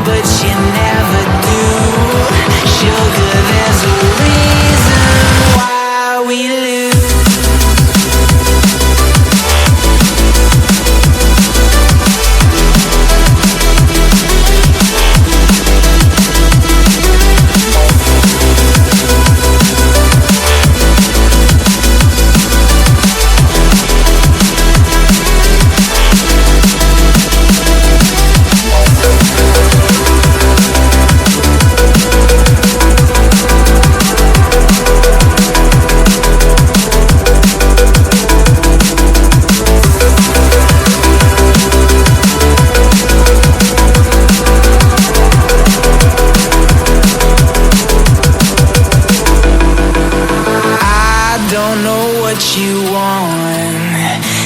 but you never do. Sugar, there's a reason why we lose.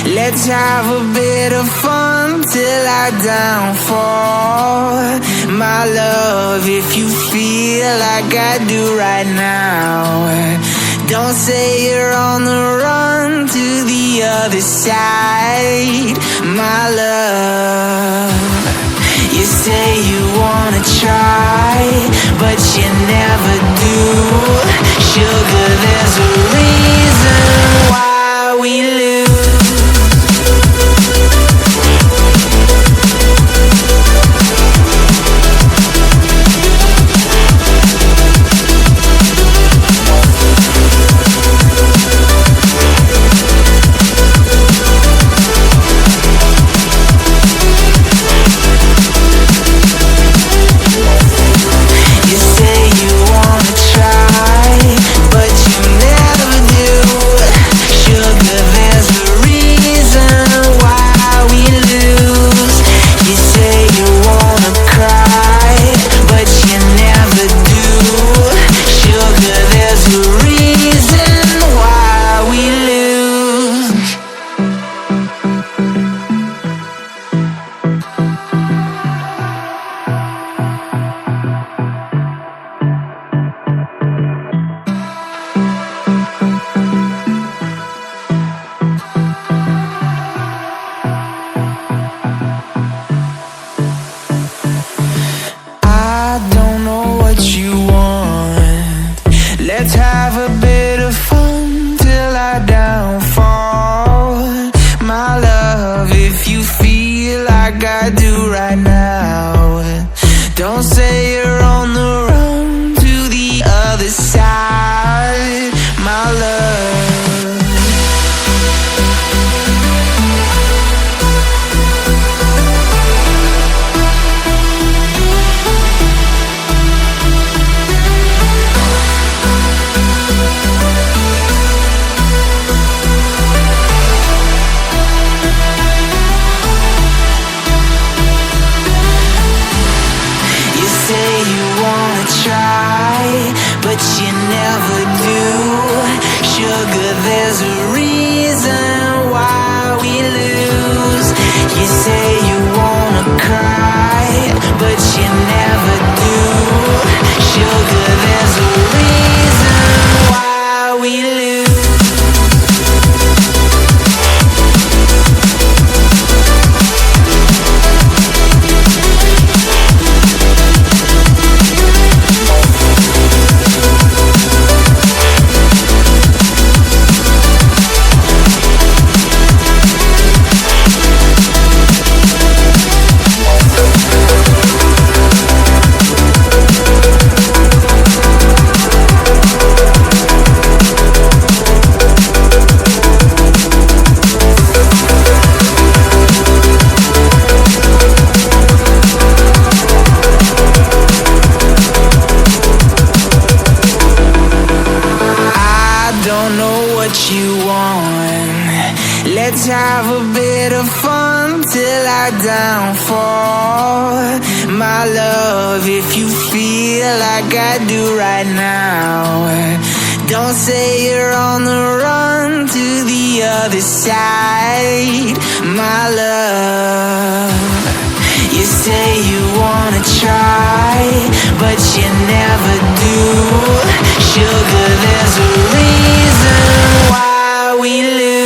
Let's have a bit of fun till I downfall. My love, if you feel like I do right now, don't say you're on the run to the other side. My love, you say you wanna try, but you never do. Sugar, there's a reason why we lose. Let's have a bit of fun till I downfall. My love, if you feel like I do right now, don't say you're on the run to the other side. My love, but you never do. Sugar, there's a reason why we lose. You say you wanna cry, but you never do. Sugar, there's a reason why we lose. Let's have a bit of fun till I downfall. My love, if you feel like I do right now, don't say you're on the run to the other side. My love, you say you wanna try, but you never do. Sugar, there's a reason why we lose.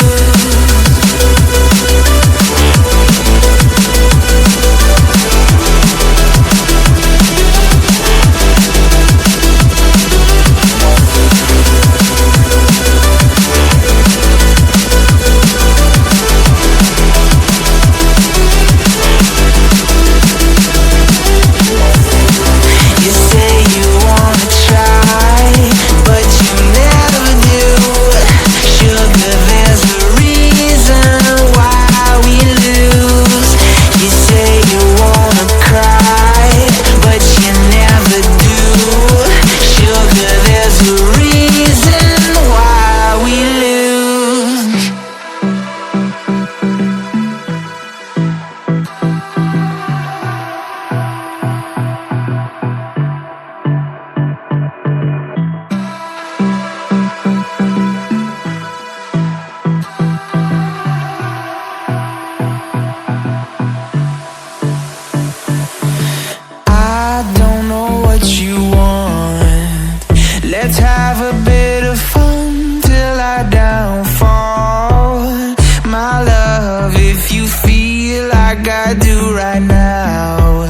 right now.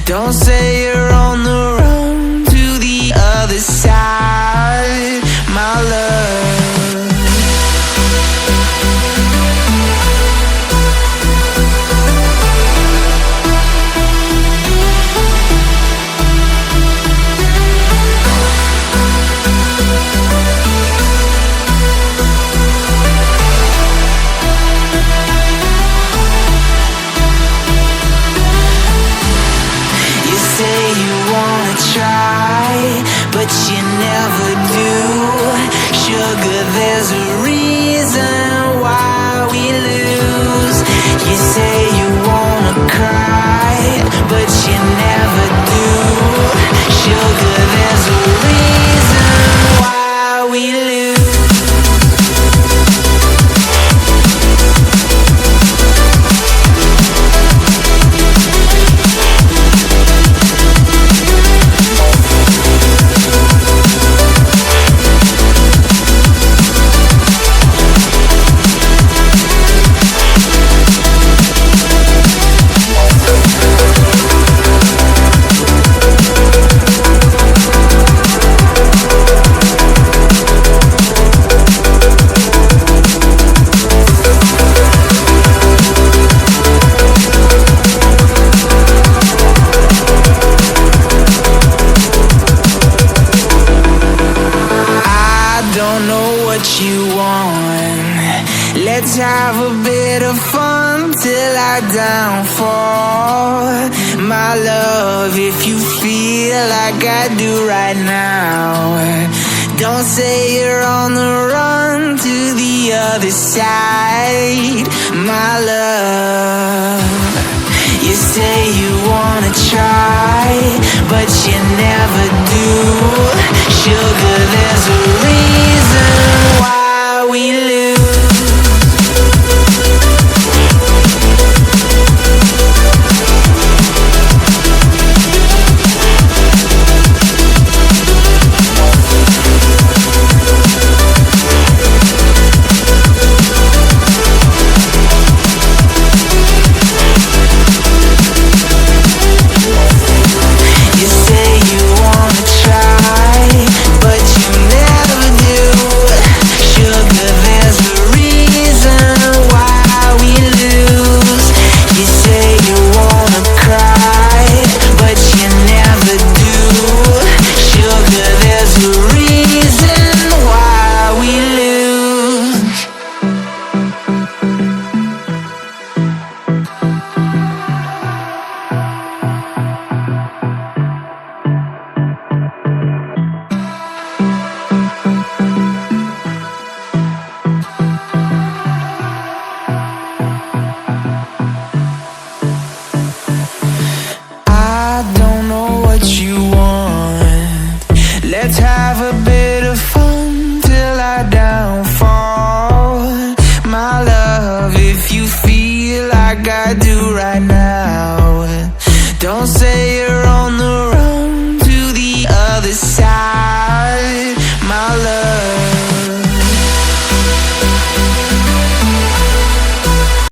Don't say you're on the run to the other side, my love. But you never do. Sugar, there's a reason why we lose. You say you wanna cry, but you never do. Sugar, there's a reason why we lose. You want. Let's have a bit of fun till I downfall, my love. If you feel like I do right now, don't say you're on the run to the other side, my love. You say you wanna try, but you never do. Sugar, there's a reason why we lose. Let's have a bit of fun till I downfall, my love. If you feel like I do right now,